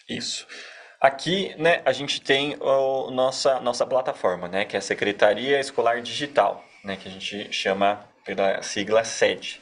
Isso. Aqui, né, a gente tem nossa plataforma, né, que é a Secretaria Escolar Digital, né, que a gente chama pela sigla SED.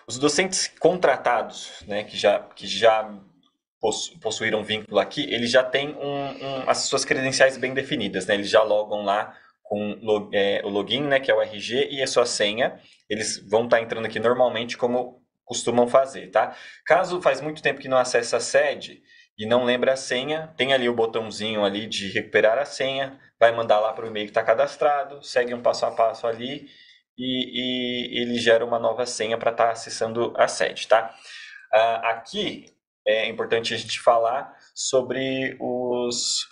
Os docentes contratados, né, que já possuíram vínculo aqui, eles já têm as suas credenciais bem definidas, né? Eles já logam lá com o login, né, que é o RG, e a sua senha. Eles vão estar entrando aqui normalmente como costumam fazer, tá? Caso faz muito tempo que não acessa a sede e não lembra a senha, tem ali o botãozinho ali de recuperar a senha, vai mandar lá para o e-mail que está cadastrado, segue um passo a passo ali e ele gera uma nova senha para estar acessando a sede, tá? Aqui é importante a gente falar sobre os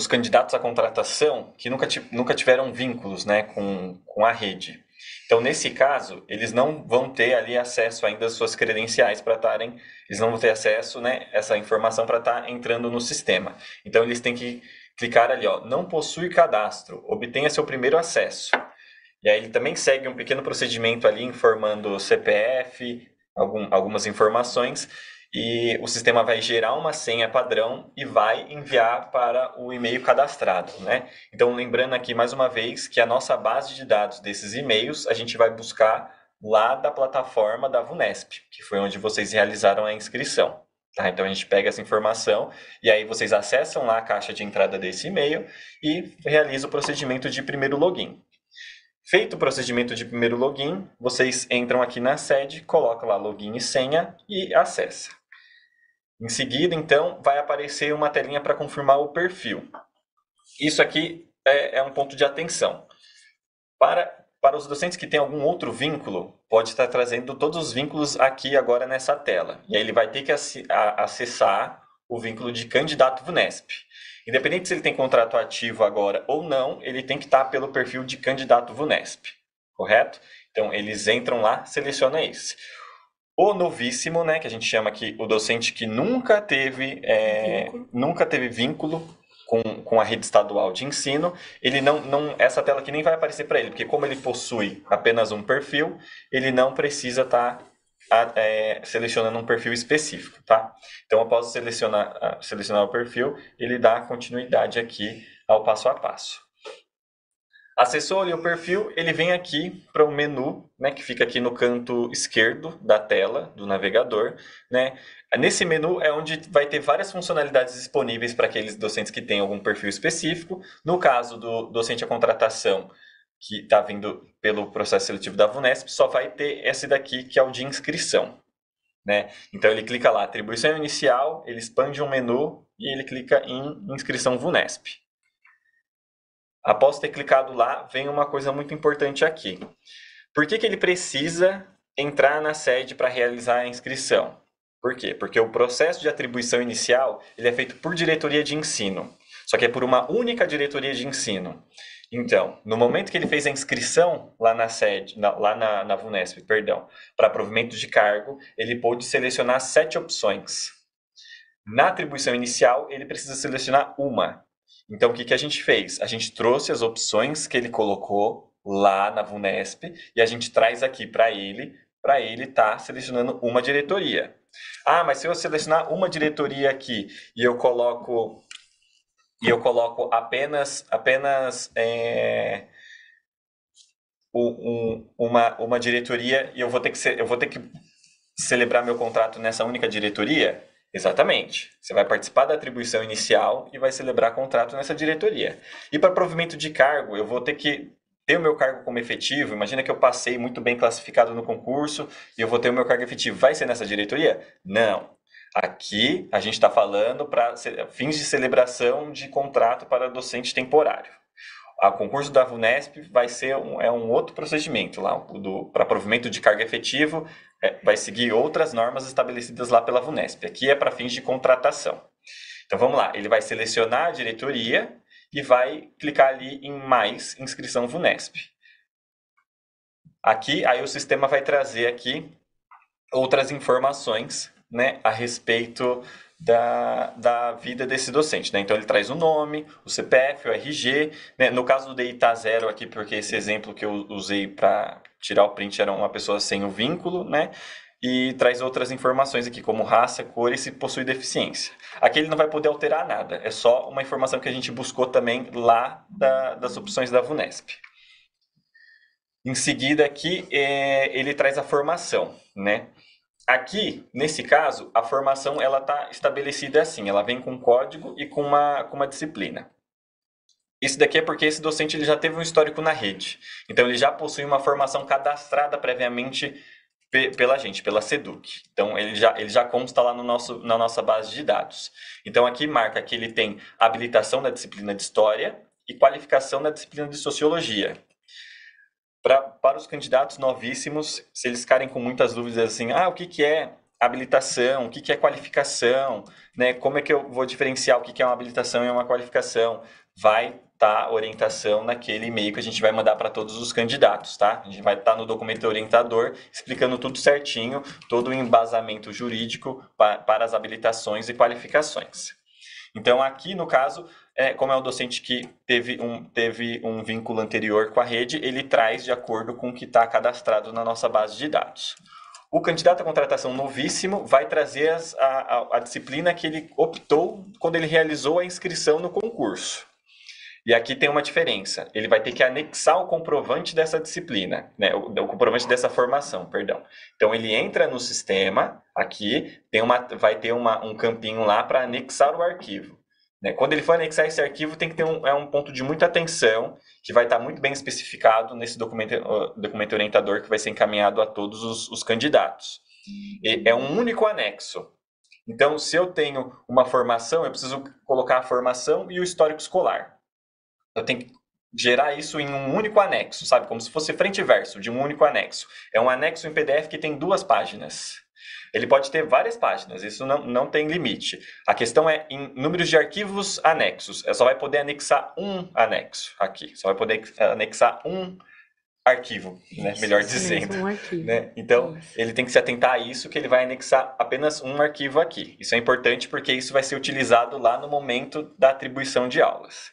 candidatos à contratação que nunca tiveram vínculos, né, com a rede. Então, nesse caso, eles não vão ter ali acesso ainda às suas credenciais para estarem, eles não vão ter acesso, né, essa informação para estar entrando no sistema. Então, eles têm que clicar ali, ó, não possui cadastro, obtenha seu primeiro acesso. E aí ele também segue um pequeno procedimento ali informando o CPF, algumas informações, e o sistema vai gerar uma senha padrão e vai enviar para o e-mail cadastrado, né? Então, lembrando aqui mais uma vez que a nossa base de dados desses e-mails a gente vai buscar lá da plataforma da VUNESP, que foi onde vocês realizaram a inscrição. Tá? Então, a gente pega essa informação e aí vocês acessam lá a caixa de entrada desse e-mail e realiza o procedimento de primeiro login. Feito o procedimento de primeiro login, vocês entram aqui na sede, colocam lá login e senha e acessa. Em seguida, então, vai aparecer uma telinha para confirmar o perfil. Isso aqui é um ponto de atenção. Para os docentes que têm algum outro vínculo, pode estar trazendo todos os vínculos aqui agora nessa tela. E aí ele vai ter que acessar o vínculo de candidato VUNESP. Independente se ele tem contrato ativo agora ou não, ele tem que estar pelo perfil de candidato VUNESP, correto? Então, eles entram lá, seleciona esse. O novíssimo, né, que a gente chama aqui o docente que nunca teve vínculo com a rede estadual de ensino, ele essa tela aqui nem vai aparecer para ele, porque como ele possui apenas um perfil, ele não precisa estar selecionando um perfil específico, tá? Então, após selecionar o perfil, ele dá continuidade aqui ao passo a passo. Acessou ali o perfil, ele vem aqui para o menu, né, que fica aqui no canto esquerdo da tela do navegador, né? Nesse menu é onde vai ter várias funcionalidades disponíveis para aqueles docentes que têm algum perfil específico. No caso do docente à contratação, que está vindo pelo processo seletivo da VUNESP, só vai ter esse daqui, que é o de inscrição, né? Então ele clica lá, atribuição inicial, ele expande um menu e ele clica em inscrição VUNESP. Após ter clicado lá, vem uma coisa muito importante aqui. Por que ele precisa entrar na sede para realizar a inscrição? Por quê? Porque o processo de atribuição inicial ele é feito por diretoria de ensino, só que é por uma única diretoria de ensino. Então, no momento que ele fez a inscrição lá na sede, lá na VUNESP, perdão, para provimento de cargo, ele pôde selecionar 7 opções. Na atribuição inicial, ele precisa selecionar uma. Então, o que a gente fez? A gente trouxe as opções que ele colocou lá na VUNESP e a gente traz aqui para ele estar selecionando uma diretoria. Ah, mas se eu selecionar uma diretoria aqui e eu coloco apenas uma diretoria e eu vou ter que celebrar meu contrato nessa única diretoria? Exatamente. Você vai participar da atribuição inicial e vai celebrar contrato nessa diretoria. E para provimento de cargo, eu vou ter que ter o meu cargo como efetivo. Imagina que eu passei muito bem classificado no concurso e eu vou ter o meu cargo efetivo. Vai ser nessa diretoria? Não. Aqui a gente está falando para fins de celebração de contrato para docente temporário. O concurso da VUNESP vai ser um outro procedimento lá, para provimento de cargo efetivo, vai seguir outras normas estabelecidas lá pela VUNESP. Aqui é para fins de contratação. Então vamos lá, ele vai selecionar a diretoria e vai clicar ali em mais inscrição VUNESP. Aqui, aí o sistema vai trazer aqui outras informações, né, a respeito da vida desse docente, né? Então ele traz o nome, o CPF, o RG, né? No caso do DI tá zero aqui, porque esse exemplo que eu usei para tirar o print era uma pessoa sem o vínculo, né? e traz outras informações aqui, como raça, cor e se possui deficiência. Aqui ele não vai poder alterar nada, é só uma informação que a gente buscou também lá das opções da VUNESP. Em seguida aqui, ele traz a formação, né? Aqui, nesse caso, a formação ela está estabelecida assim, ela vem com um código e com uma disciplina. Isso daqui é porque esse docente ele já teve um histórico na rede, então ele já possui uma formação cadastrada previamente pela gente, pela SEDUC. Então ele já consta lá na nossa base de dados. Então aqui marca que ele tem habilitação na disciplina de História e qualificação na disciplina de Sociologia. Para os candidatos novíssimos, se eles ficarem com muitas dúvidas assim, o que é habilitação, o que é qualificação, né? Como é que eu vou diferenciar o que é uma habilitação e uma qualificação? Vai estar orientação naquele e-mail que a gente vai mandar para todos os candidatos, tá? A gente vai estar no documento orientador explicando tudo certinho, todo o embasamento jurídico para as habilitações e qualificações. Então, aqui, no caso, como é um docente que teve um vínculo anterior com a rede, ele traz de acordo com o que está cadastrado na nossa base de dados. O candidato à contratação novíssimo vai trazer a disciplina que ele optou quando ele realizou a inscrição no concurso. E aqui tem uma diferença. Ele vai ter que anexar o comprovante dessa disciplina, né? O comprovante dessa formação, perdão. Então, ele entra no sistema, aqui, vai ter um campinho lá para anexar o arquivo. Né? Quando ele for anexar esse arquivo, tem que ter um ponto de muita atenção, que vai estar muito bem especificado nesse documento orientador que vai ser encaminhado a todos os candidatos. É um único anexo. Então, se eu tenho uma formação, eu preciso colocar a formação e o histórico escolar. Eu tenho que gerar isso em um único anexo, sabe? Como se fosse frente e verso de um único anexo. É um anexo em PDF que tem 2 páginas. Ele pode ter várias páginas, isso não tem limite. A questão é em números de arquivos anexos. Só vai poder anexar um anexo aqui. Só vai poder anexar um arquivo, né? Melhor dizendo. Um arquivo. Né? Então, ele tem que se atentar a isso, que ele vai anexar apenas um arquivo aqui. Isso é importante porque isso vai ser utilizado lá no momento da atribuição de aulas.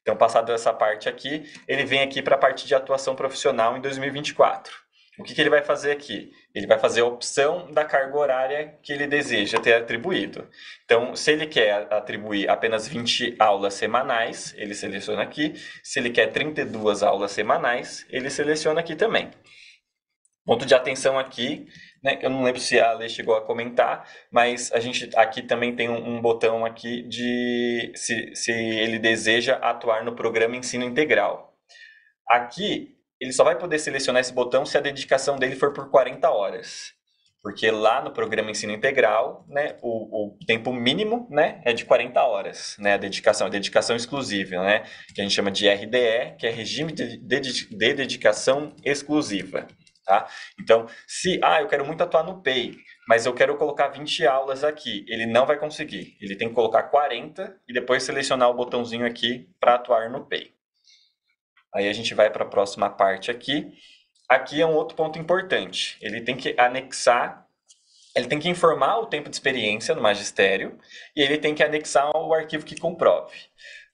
Então, passado essa parte aqui, ele vem aqui para a parte de atuação profissional em 2024. O que ele vai fazer aqui? Ele vai fazer a opção da carga horária que ele deseja ter atribuído. Então, se ele quer atribuir apenas 20 aulas semanais, ele seleciona aqui. Se ele quer 32 aulas semanais, ele seleciona aqui também. Ponto de atenção aqui, né? Eu não lembro se a Lê chegou a comentar, mas a gente aqui também tem um botão aqui de se ele deseja atuar no programa Ensino Integral. Aqui, ele só vai poder selecionar esse botão se a dedicação dele for por 40 horas. Porque lá no programa Ensino Integral, né, o tempo mínimo, né, é de 40 horas, né, a dedicação exclusiva, né, que a gente chama de RDE, que é Regime de Dedicação Exclusiva. Tá? Então, se eu quero muito atuar no PEI, mas eu quero colocar 20 aulas aqui, ele não vai conseguir. Ele tem que colocar 40 e depois selecionar o botãozinho aqui para atuar no PEI. Aí a gente vai para a próxima parte aqui. Aqui é um outro ponto importante. Ele tem que anexar, ele tem que informar o tempo de experiência no magistério e ele tem que anexar o arquivo que comprove.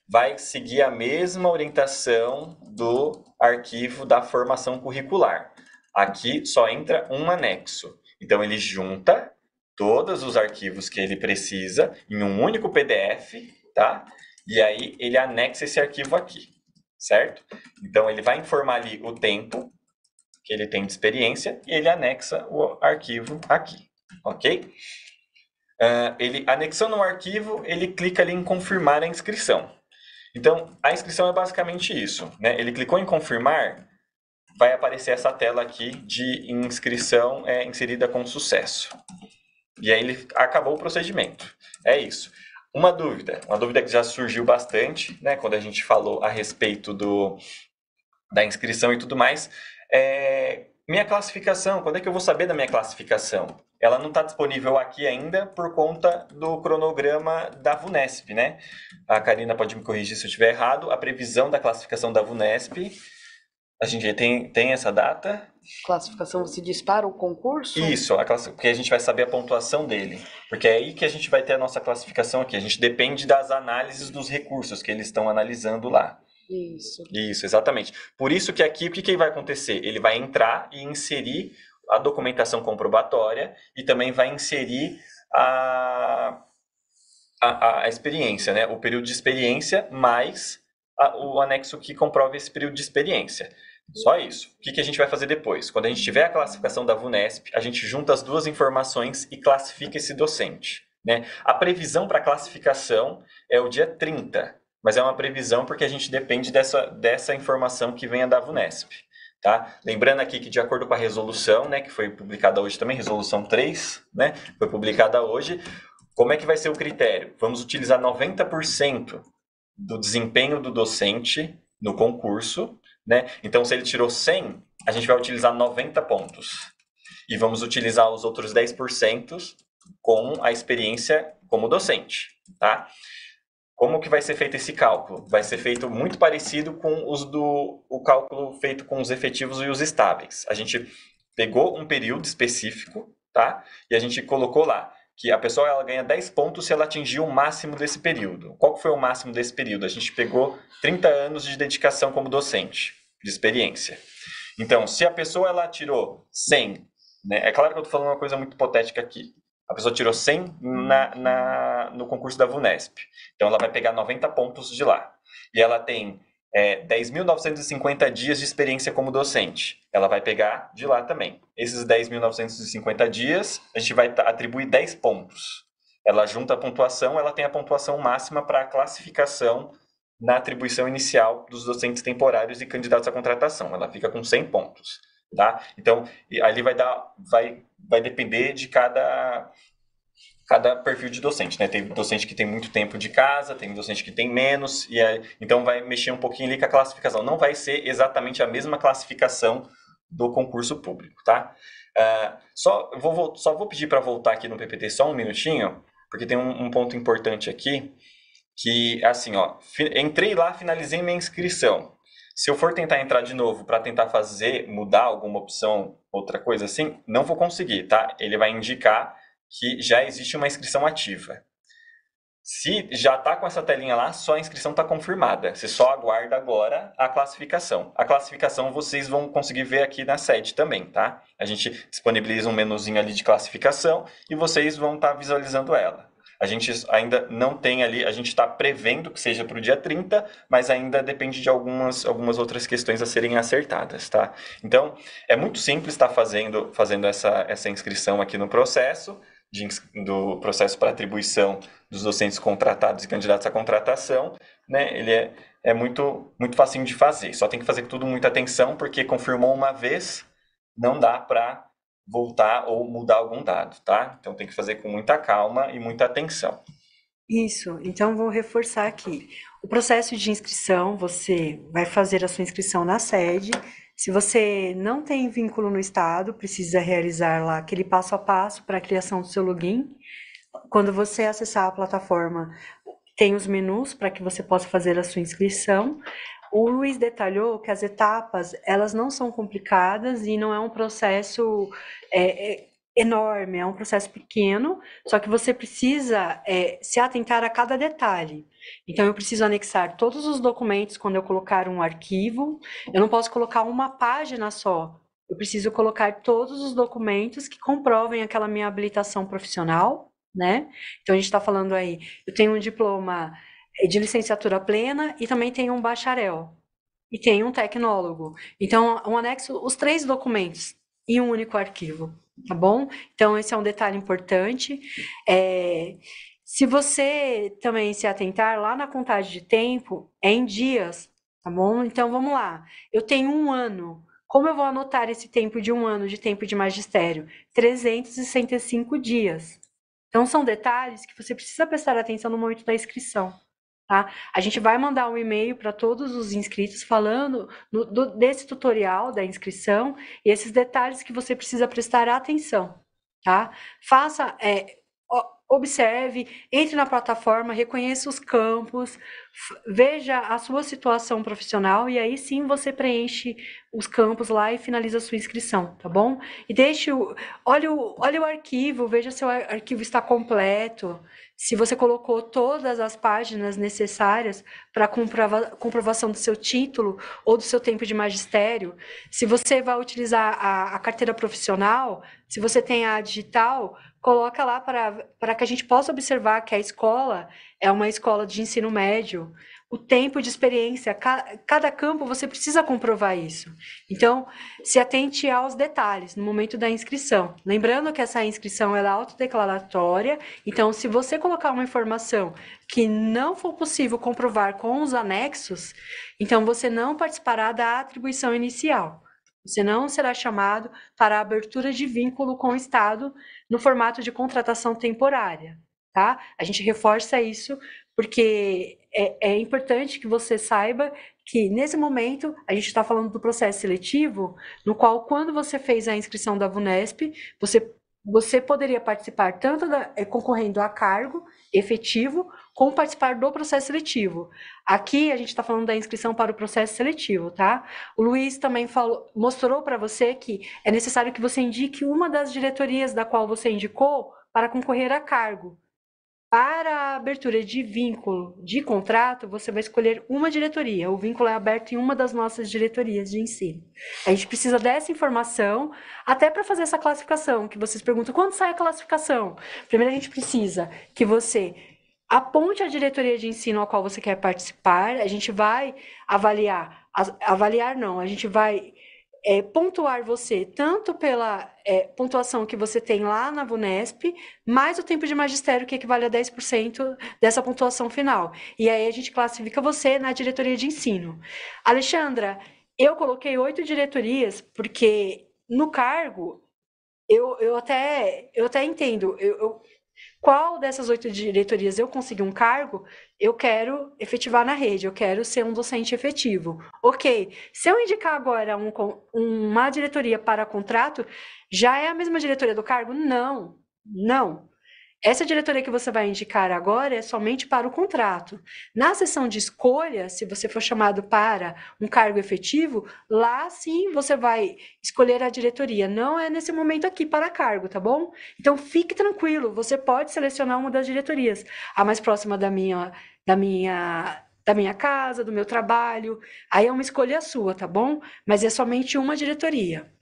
Vai seguir a mesma orientação do arquivo da formação curricular. Aqui só entra um anexo. Então, ele junta todos os arquivos que ele precisa em um único PDF, tá? E aí, ele anexa esse arquivo aqui, certo? Então, ele vai informar ali o tempo que ele tem de experiência e ele anexa o arquivo aqui, ok? Ele anexando o arquivo, ele clica ali em confirmar a inscrição. Então, a inscrição é basicamente isso, né? Ele clicou em confirmar, vai aparecer essa tela aqui de inscrição inserida com sucesso. E aí ele acabou o procedimento. É isso. Uma dúvida que já surgiu bastante, né, quando a gente falou a respeito da inscrição e tudo mais, minha classificação, quando é que eu vou saber da minha classificação? Ela não está disponível aqui ainda por conta do cronograma da VUNESP, né? A Karina pode me corrigir se eu estiver errado. A previsão da classificação da VUNESP, a gente tem essa data? Classificação, você diz para o concurso? Isso, porque a gente vai saber a pontuação dele. Porque é aí que a gente vai ter a nossa classificação aqui. A gente depende das análises dos recursos que eles estão analisando lá. Isso. Isso, exatamente. Por isso que aqui, o que vai acontecer? Ele vai entrar e inserir a documentação comprobatória e também vai inserir a experiência, né? O período de experiência mais o anexo que comprova esse período de experiência. Só isso. O que a gente vai fazer depois? Quando a gente tiver a classificação da VUNESP, a gente junta as duas informações e classifica esse docente, né? A previsão para classificação é o dia 30, mas é uma previsão porque a gente depende dessa informação que venha da VUNESP. Tá? Lembrando aqui que de acordo com a resolução, né, que foi publicada hoje também, resolução 3, né, foi publicada hoje, como é que vai ser o critério? Vamos utilizar 90% do desempenho do docente no concurso, né? Então, se ele tirou 100, a gente vai utilizar 90 pontos. E vamos utilizar os outros 10% com a experiência como docente, tá? Como que vai ser feito esse cálculo? Vai ser feito muito parecido com o cálculo feito com os efetivos e os estáveis. A gente pegou um período específico, tá? E a gente colocou lá que a pessoa ela ganha 10 pontos se ela atingir o máximo desse período. Qual que foi o máximo desse período? A gente pegou 30 anos de dedicação como docente, de experiência. Então, se a pessoa ela tirou 100, né? É claro que eu estou falando uma coisa muito hipotética aqui. A pessoa tirou 100 no concurso da VUNESP. Então, ela vai pegar 90 pontos de lá. E ela tem 10.950 dias de experiência como docente. Ela vai pegar de lá também. Esses 10.950 dias, a gente vai atribuir 10 pontos. Ela junta a pontuação, ela tem a pontuação máxima para a classificação na atribuição inicial dos docentes temporários e candidatos à contratação. Ela fica com 100 pontos. Tá? Então, ali vai depender de cada perfil de docente, né? Tem docente que tem muito tempo de casa, tem docente que tem menos, então vai mexer um pouquinho ali com a classificação. Não vai ser exatamente a mesma classificação do concurso público, tá? Só vou pedir para voltar aqui no PPT só um minutinho, porque tem um ponto importante aqui, que assim, ó, entrei lá, finalizei minha inscrição. Se eu for tentar entrar de novo para tentar mudar alguma opção, outra coisa assim, não vou conseguir, tá? Ele vai indicar que já existe uma inscrição ativa. Se já está com essa telinha lá, só a inscrição está confirmada. Você só aguarda agora a classificação. A classificação vocês vão conseguir ver aqui na sede também, tá? A gente disponibiliza um menuzinho ali de classificação e vocês vão estar visualizando ela. A gente ainda não tem ali, a gente está prevendo que seja para o dia 30, mas ainda depende de algumas outras questões a serem acertadas, tá? Então, é muito simples estar fazendo essa inscrição aqui no processo, do processo para atribuição dos docentes contratados e candidatos à contratação, né? Ele é muito, muito facinho de fazer, só tem que fazer tudo com muita atenção, porque confirmou uma vez, não dá para voltar ou mudar algum dado, tá? Então tem que fazer com muita calma e muita atenção. Isso, então vou reforçar aqui. O processo de inscrição, você vai fazer a sua inscrição na sede. Se você não tem vínculo no estado, precisa realizar lá aquele passo a passo para a criação do seu login. Quando você acessar a plataforma, tem os menus para que você possa fazer a sua inscrição. O Luiz detalhou que as etapas, elas não são complicadas e não é um processo enorme, é um processo pequeno, só que você precisa se atentar a cada detalhe. Então, eu preciso anexar todos os documentos quando eu colocar um arquivo, eu não posso colocar uma página só, eu preciso colocar todos os documentos que comprovem aquela minha habilitação profissional, né? Então, a gente está falando aí, eu tenho um diploma de licenciatura plena e também tenho um bacharel e tenho um tecnólogo. Então, um anexo, os 3 documentos em um único arquivo, tá bom? Então, esse é um detalhe importante. Se você também se atentar lá na contagem de tempo, é em dias, tá bom? Então, vamos lá. Eu tenho 1 ano. Como eu vou anotar esse tempo de 1 ano de tempo de magistério? 365 dias. Então, são detalhes que você precisa prestar atenção no momento da inscrição. Tá? A gente vai mandar um e-mail para todos os inscritos falando desse tutorial da inscrição e esses detalhes que você precisa prestar atenção. Tá? observe, entre na plataforma, reconheça os campos, veja a sua situação profissional e aí sim você preenche os campos lá e finaliza a sua inscrição, tá bom? E olhe o arquivo, veja se o arquivo está completo, se você colocou todas as páginas necessárias para comprovação do seu título ou do seu tempo de magistério, se você vai utilizar a carteira profissional, se você tem a digital, coloca lá para que a gente possa observar que a escola é uma escola de ensino médio, o tempo de experiência, cada campo você precisa comprovar isso. Então, se atente aos detalhes no momento da inscrição. Lembrando que essa inscrição ela é autodeclaratória, então se você colocar uma informação que não for possível comprovar com os anexos, então você não participará da atribuição inicial. Você não será chamado para a abertura de vínculo com o Estado no formato de contratação temporária, tá? A gente reforça isso porque é importante que você saiba que, nesse momento, a gente está falando do processo seletivo, no qual, quando você fez a inscrição da VUNESP, você poderia participar tanto concorrendo a cargo efetivo, como participar do processo seletivo. Aqui, a gente está falando da inscrição para o processo seletivo, tá? O Luiz também mostrou para você que é necessário que você indique uma das diretorias da qual você indicou para concorrer a cargo. Para a abertura de vínculo de contrato, você vai escolher uma diretoria. O vínculo é aberto em uma das nossas diretorias de ensino. A gente precisa dessa informação até para fazer essa classificação, que vocês perguntam, quando sai a classificação? Primeiro a gente precisa que você aponte a diretoria de ensino a qual você quer participar, a gente vai avaliar não, a gente vai pontuar você tanto pela pontuação que você tem lá na VUNESP, mais o tempo de magistério, que equivale a 10% dessa pontuação final. E aí a gente classifica você na diretoria de ensino. Alexandra, eu coloquei 8 diretorias, porque no cargo, eu até entendo, qual dessas 8 diretorias eu conseguir um cargo, eu quero efetivar na rede, eu quero ser um docente efetivo. Ok, se eu indicar agora uma diretoria para contrato, já é a mesma diretoria do cargo? Não, não. Essa diretoria que você vai indicar agora é somente para o contrato. Na sessão de escolha, se você for chamado para um cargo efetivo, lá sim você vai escolher a diretoria. Não é nesse momento aqui para cargo, tá bom? Então fique tranquilo, você pode selecionar uma das diretorias, a mais próxima da minha casa, do meu trabalho. Aí é uma escolha sua, tá bom? Mas é somente uma diretoria.